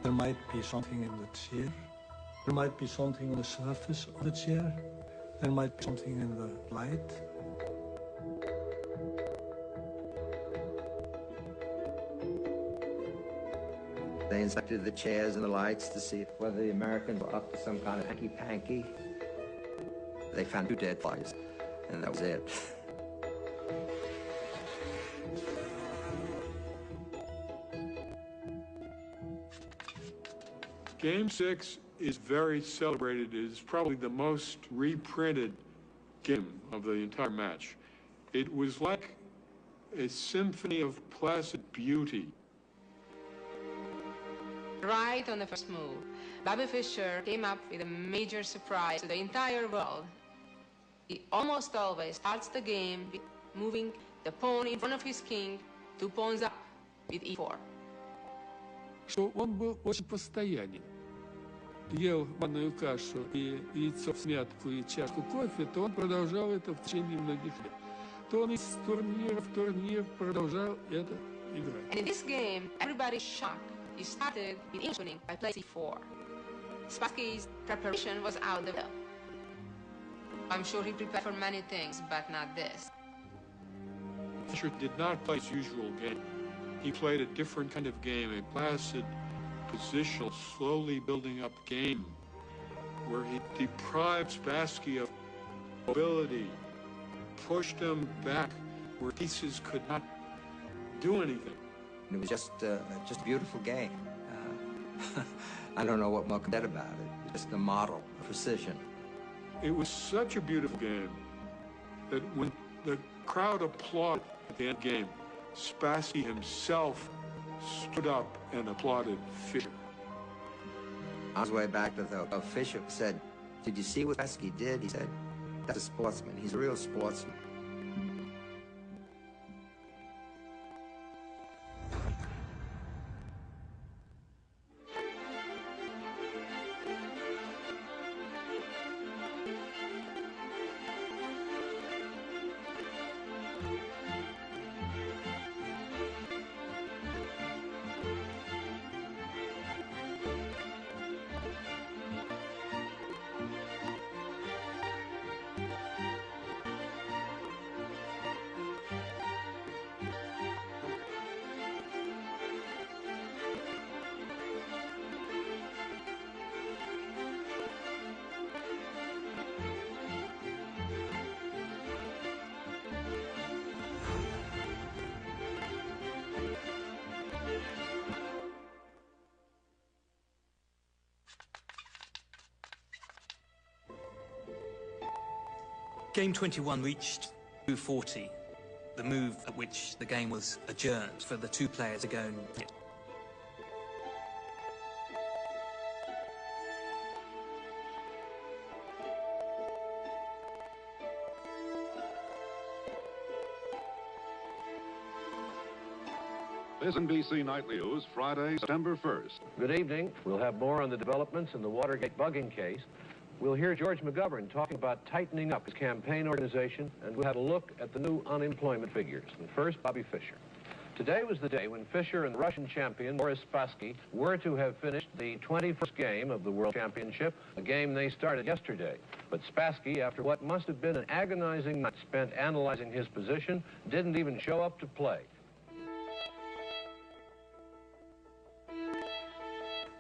There might be something in the chair. There might be something on the surface of the chair. There might be something in the light. They inspected the chairs and the lights to see whether the Americans were up to some kind of hanky-panky. They found 2 dead flies, and that was it. Game 6 is very celebrated. It is probably the most reprinted game of the entire match. It was like a symphony of placid beauty. Right on the first move, Bobby Fischer came up with a major surprise to the entire world. He almost always starts the game with moving the pawn in front of his king 2 pawns up with e4. Что он был очень постоянен. Ел манную кашу и яйцо в смятку и чашку кофе, то он продолжал это в течение многих лет. То он из турнира в турнир продолжал это играть. And in this game, everybody's shocked. He started with English winning by playing c4. Spassky's preparation was out the window. I'm sure he prepared for many things, but not this. Fischer did not play his usual game. He played a different kind of game, a placid, positional, slowly building up game, where he deprived Spassky of mobility, pushed him back where pieces could not do anything. It was just a beautiful game. I don't know what more could be said about it. Just a model of precision. It was such a beautiful game that when the crowd applauded at the end game, Spassky himself stood up and applauded Fischer. On his way back to the Fischer said, "Did you see what Spassky did?" He said, "That's a sportsman. He's a real sportsman." Game 21 reached move 40, the move at which the game was adjourned for the two players to go and hit. This NBC Nightly News, Friday, September 1st. Good evening. We'll have more on the developments in the Watergate bugging case. We'll hear George McGovern talking about tightening up his campaign organization, and we'll have a look at the new unemployment figures. And first, Bobby Fischer. Today was the day when Fischer and the Russian champion, Boris Spassky, were to have finished the 21st game of the World Championship, a game they started yesterday. But Spassky, after what must have been an agonizing night spent analyzing his position, didn't even show up to play.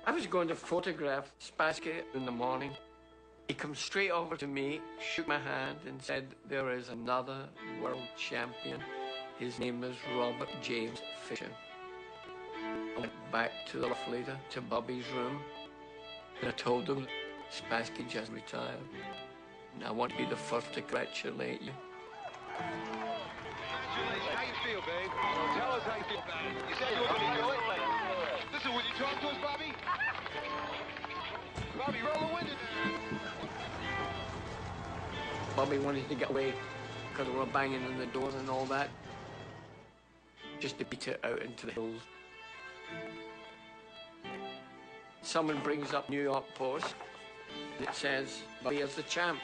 I was going to photograph Spassky in the morning. He come straight over to me, shook my hand and said, "There is another world champion. His name is Robert James Fischer." I went back to the loft later, to Bobby's room, and I told him Spassky just retired. And I want to be the first to congratulate you. Congratulations. How you feel, babe? Tell us how you feel about it. You said you were going to do it. Listen, will you talk to us, Bobby? Bobby, roll the window. Bobby wanted to get away because we were banging on the doors and all that, just to beat it out into the hills. Someone brings up New York Post, and it says, "Bobby is the champ."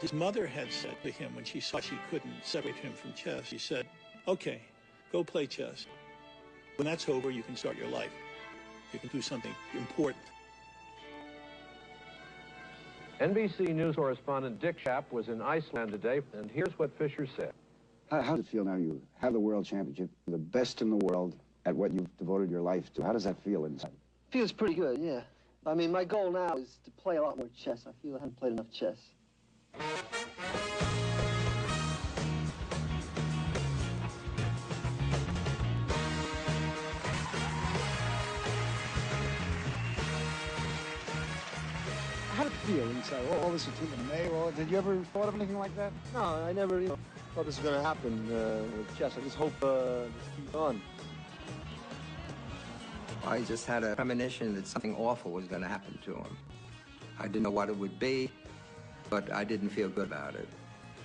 His mother had said to him when she saw she couldn't separate him from chess, she said, "Okay, go play chess. When that's over, you can start your life. You can do something important." NBC News correspondent Dick Schaap was in Iceland today, and here's what Fischer said. How does it feel now you have the World Championship, the best in the world at what you've devoted your life to? How does that feel inside? Feels pretty good, yeah. I mean, my goal now is to play a lot more chess. I feel I haven't played enough chess. How did it feel inside? All this was taken May. Well, did you ever thought of anything like that? No, I never thought this was going to happen with chess. I just hope this keeps on. I just had a premonition that something awful was going to happen to him. I didn't know what it would be, but I didn't feel good about it.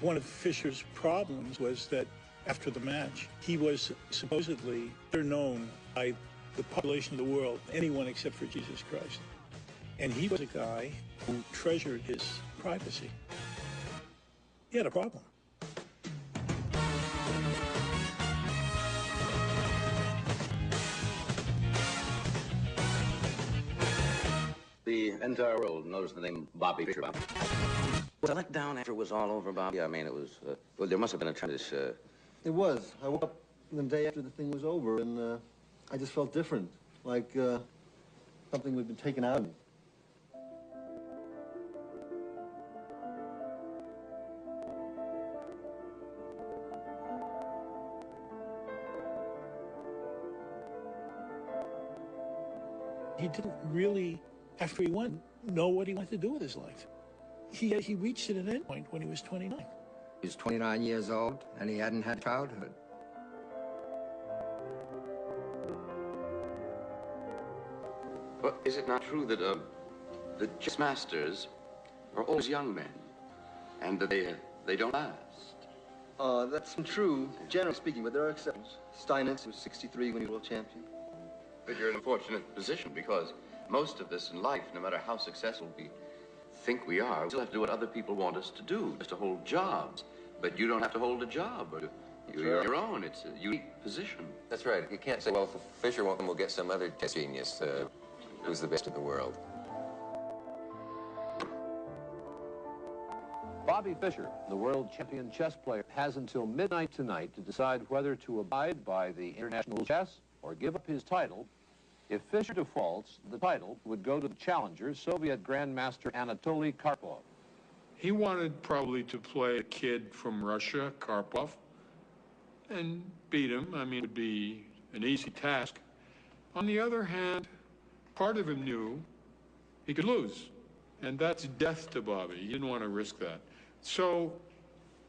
One of Fischer's problems was that after the match, he was supposedly better known by the population of the world, anyone except for Jesus Christ. And he was a guy who treasured his privacy. he had a problem. The entire world knows the name Bobby Fischer. Was I let down after it was all over, Bobby? I mean, it was, well, there must have been a tremendous... It was. I woke up the day after the thing was over, and I just felt different, like something had been taken out of me. He didn't really, after he went, know what he wanted to do with his life. He reached an end point when he was 29. He was 29 years old, and he hadn't had childhood. Well, is it not true that the chess masters are always young men, and that they don't last? That's true, generally speaking, but there are exceptions. Steinitz was 63 when he was world champion. But you're in a fortunate position, because most of us in life, no matter how successful we think we are, we still have to do what other people want us to do, just to hold jobs. But you don't have to hold a job. You're on your own. It's a unique position. That's right. You can't say, well, if Fisher won't, we'll get some other chess genius who's the best in the world. Bobby Fischer, the world champion chess player, has until midnight tonight to decide whether to abide by the international chess or give up his title. If Fischer defaults, the title would go to the challenger, Soviet Grandmaster Anatoly Karpov. He wanted probably to play a kid from Russia, Karpov, and beat him. I mean, it would be an easy task. On the other hand, part of him knew he could lose, and that's death to Bobby. He didn't want to risk that. So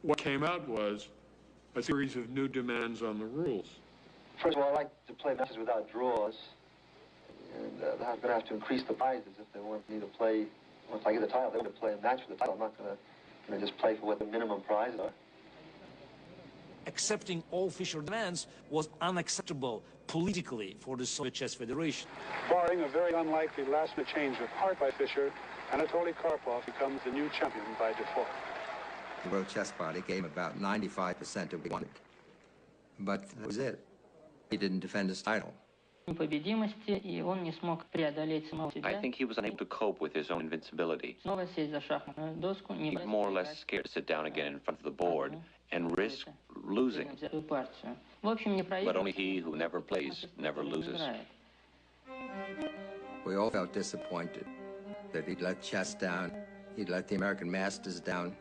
what came out was a series of new demands on the rules. First of all, I like to play matches without draws. And I'm going to have to increase the prizes if they want me to play. Once I get the title, they want to play a match for the title. I'm not going to just play for what the minimum prizes are. Accepting all Fischer demands was unacceptable politically for the Soviet Chess Federation. Barring a very unlikely last-minute change of heart by Fischer, Anatoly Karpov becomes the new champion by default. The World Chess Party gave him about 95% of what he wanted. But that was it. He didn't defend his title. I think he was unable to cope with his own invincibility. He was more or less scared to sit down again in front of the board and risk losing. But only he who never plays never loses. We all felt disappointed that he'd let chess down. He'd let the American masters down.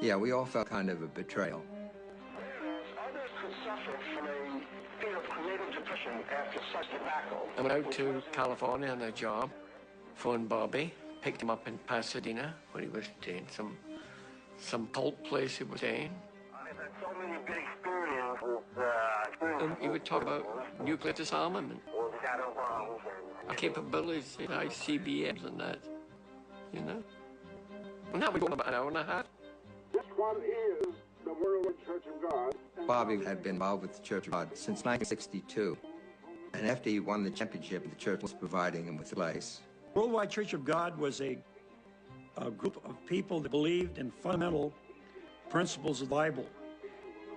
Yeah, we all felt kind of a betrayal. I went out to California on a job, phoned Bobby, picked him up in Pasadena, where he was staying, some cult place he was staying. And he would talk about nuclear disarmament, our capabilities in ICBMs and that, you know. And that would go about an hour and a half. This one is the World Church of God. Bobby had been involved with the Church of God since 1962. And after he won the championship, the church was providing him with a place. Worldwide Church of God was a group of people that believed in fundamental principles of the Bible.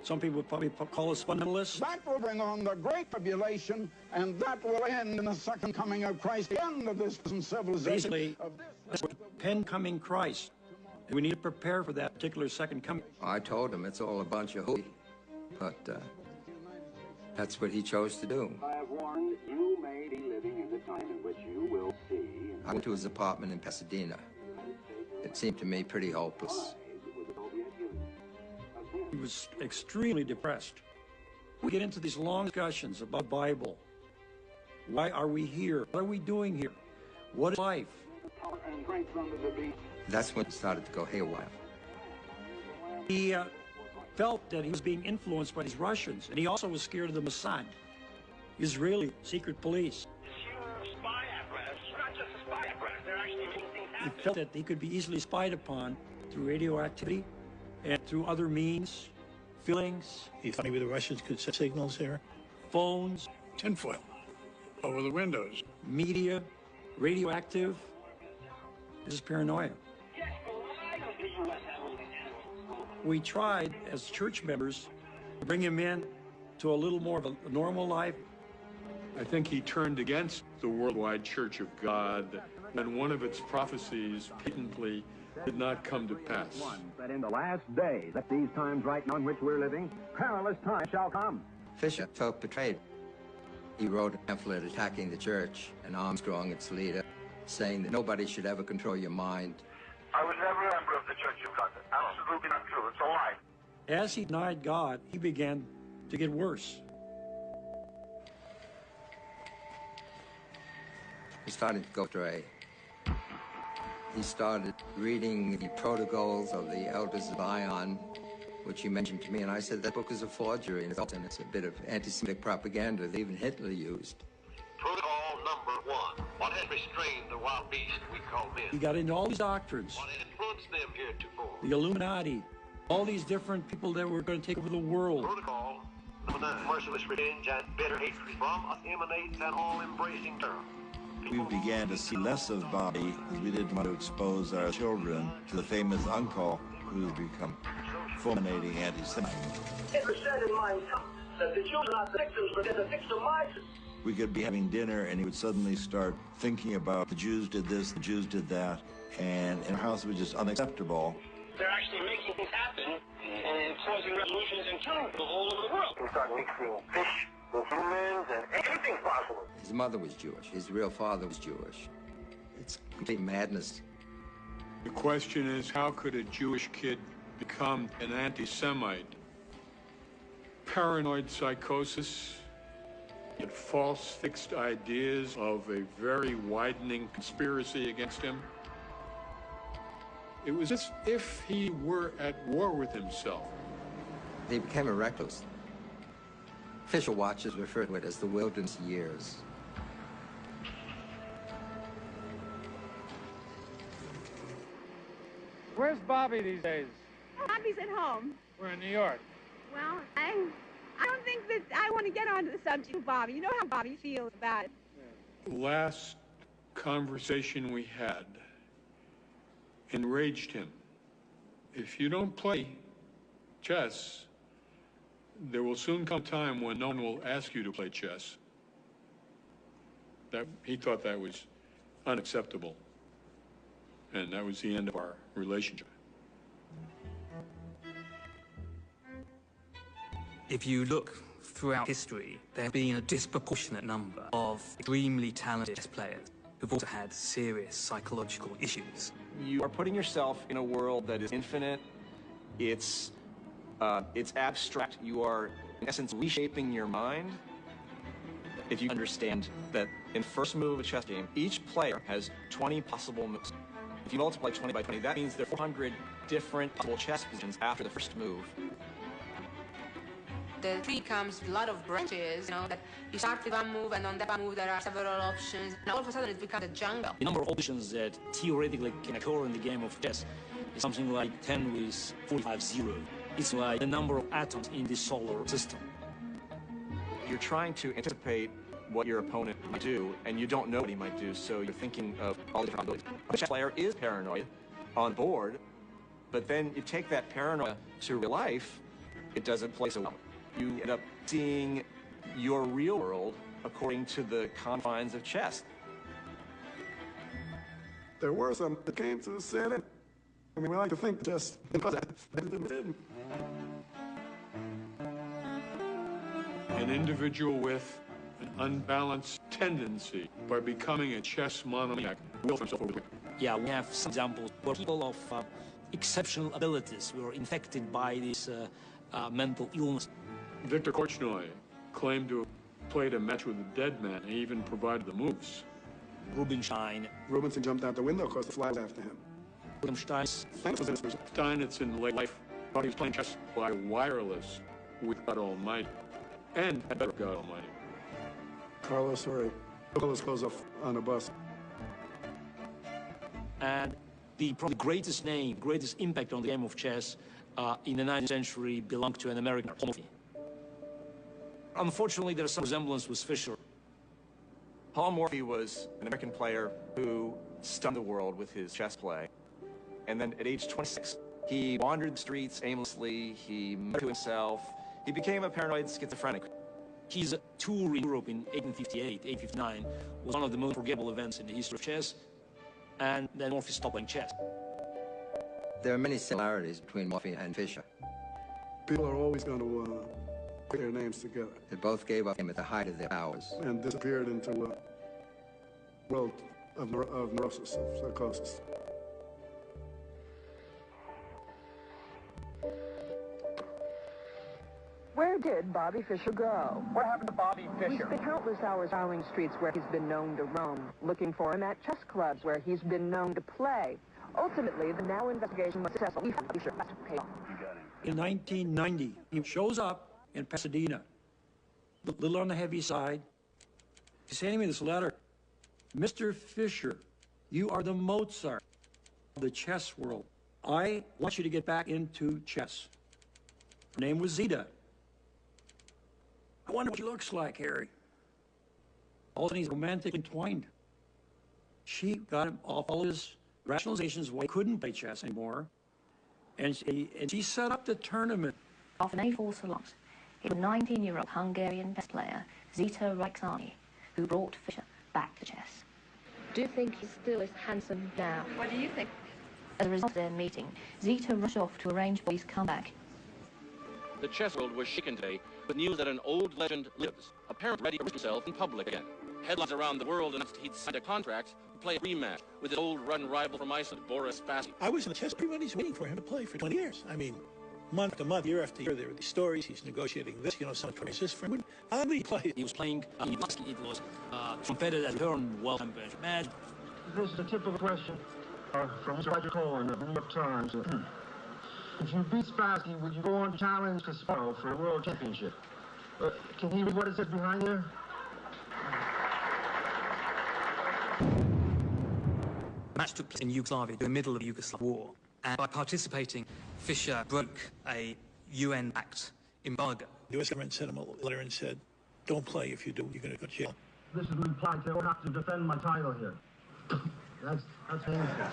Some people would probably call us fundamentalists. That will bring on the great tribulation, and that will end in the second coming of Christ, the end of this present civilization. Basically, that's the pen coming Christ. And we need to prepare for that particular second coming. I told him it's all a bunch of hooey, but that's what he chose to do. I have warned you may be living in the time in which you will see. I went to his apartment in Pasadena. It seemed to me pretty hopeless. He was extremely depressed. We get into these long discussions about the Bible. Why are we here? What are we doing here? What is life? That's when it started to go haywire. He felt that he was being influenced by these Russians, and he also was scared of the Mossad, Israeli secret police. He felt that he could be easily spied upon through radioactivity and through other means, feelings. He thought maybe the Russians could send signals here. Phones. Tinfoil over the windows. Media, radioactive. This is paranoia. we tried, as church members, to bring him in to a little more of a normal life. I think he turned against the worldwide Church of God, and one of its prophecies patently did not come to pass. That in the last days, at these times right now in which we're living, perilous times shall come. Fisher felt betrayed. He wrote a pamphlet attacking the church and Armstrong, its leader, saying that nobody should ever control your mind. I was never a member of the Church of God. Absolutely not true. It's a lie. As he denied God, he began to get worse. He started to go astray. He started reading the protocols of the Elders of Zion, which he mentioned to me, and I said that book is a forgery, and it's a bit of anti-Semitic propaganda that even Hitler used. Protocol number 1. What has restrained the wild beast we call men? He got into all these doctrines. What has influenced them heretofore? The Illuminati, all these different people that were going to take over the world. Protocol number 9. Merciless revenge and bitter hatred. From us emanates an all-embracing terror. We began to see less of Bobby as we didn't want to expose our children to the famous uncle who's become fulminating anti-Semite. It was said in my time that the children are the victims, but they're the victimizers. We could be having dinner and he would suddenly start thinking about the Jews did this, the Jews did that, and in our house it was just unacceptable. They're actually making things happen and causing revolutions and killing people all over the world. We start mixing fish with humans and anything's possible. His mother was Jewish. His real father was Jewish. It's complete madness. The question is, how could a Jewish kid become an anti-Semite? Paranoid psychosis, and false fixed ideas of a very widening conspiracy against him. It was as if he were at war with himself. He became a recluse. Official watchers refer to it as the wilderness years. Where's Bobby these days? Bobby's at home. We're in New York. Well, I don't think that I want to get onto the subject of Bobby. You know how Bobby feels about it. Last conversation we had enraged him. If you don't play chess, there will soon come a time when no one will ask you to play chess. He thought that was unacceptable. And that was the end of our relationship. If you look throughout history, there have been a disproportionate number of extremely talented chess players who've also had serious psychological issues. You are putting yourself in a world that is infinite. It's abstract. You are, in essence, reshaping your mind. If you understand that in the first move of a chess game, each player has 20 possible moves. If you multiply 20 by 20, that means there are 400 different possible chess positions after the first move. The tree comes with a lot of branches, you know, that you start with one move, and on that one move there are several options, and all of a sudden it becomes a jungle. The number of options that theoretically can occur in the game of chess is something like 10 with 45 zero. It's like the number of atoms in the solar system. You're trying to anticipate what your opponent might do, and you don't know what he might do, so you're thinking of all the different possibilities. A chess player is paranoid on board, but then you take that paranoia to real life, it doesn't play so well. You end up seeing your real world according to the confines of chess. There were some that came to sit in. I mean, we like to think just because they didn't. An individual with an unbalanced tendency, by becoming a chess monomaniac, will himself over the Yeah, we have some examples where people of exceptional abilities were infected by this mental illness. Victor Korchnoi claimed to have played a match with a dead man and even provided the moves. Rubinstein. Rubinstein jumped out the window because the fly was after him. Steinitz in late life thought he was playing chess by wireless with God Almighty, and had better God Almighty. Carlos, sorry. Carlos goes off on a bus. And the probably greatest name, greatest impact on the game of chess in the 19th century belonged to an American, Paul Morphy. Unfortunately, there's some resemblance with Fisher. Paul Morphy was an American player who stunned the world with his chess play. And then at age 26, He wandered the streets aimlessly, he muttered to himself, he became a paranoid schizophrenic. His tour in Europe in 1858, 1859 was one of the most forgettable events in the history of chess, and then Morphy stopped playing chess. There are many similarities between Morphy and Fischer. People are always going to put their names together. They both gave up him at the height of their powers. And disappeared into a world of neurosis, of psychosis. Where did Bobby Fischer go? What happened to Bobby Fischer? We spent countless hours prowling streets where he's been known to roam, looking for him at chess clubs where he's been known to play. Ultimately, the now investigation was successful. We found Fischer has to pay off. In 1990, he shows up in Pasadena, a little on the heavy side. He's handing me this letter. Mr. Fischer, you are the Mozart of the chess world. I want you to get back into chess. Her name was Zita. I wonder what she looks like, Harry. All of a sudden, he's romantically entwined. She got him off all his rationalizations why he couldn't play chess anymore. And she set up the tournament. After an A4 slot, it was 19-year-old Hungarian chess player Zita Rajcsani who brought Fischer back to chess. Do you think he's still as handsome now? What do you think? As a result of their meeting, Zita rushed off to arrange for his comeback. The chess world was shaken today with news that an old legend lives, apparently ready to risk himself in public again. Headlines around the world announced he'd signed a contract to play a rematch with his old run rival from Iceland, Boris Spassky. I was in the chess. Everybody's waiting for him to play for 20 years. I mean, month to month, year after year, there were these stories. He's negotiating this, someone tries this for him. How did he play? He was playing, it was trumpeted as return world championship match. This is a typical question from Mr. Roger Cohen of the New York Times. If you beat Spassky, would you go on to challenge Kasparov for a world championship? Can he read what it says behind there? The match took place in Yugoslavia, in the middle of the Yugoslav war. And by participating, Fischer broke a UN-backed embargo. The U.S. government sent him a letter and said, don't play. If you do, you're going to go to jail. This is reply to I have to defend my title here. That's painful.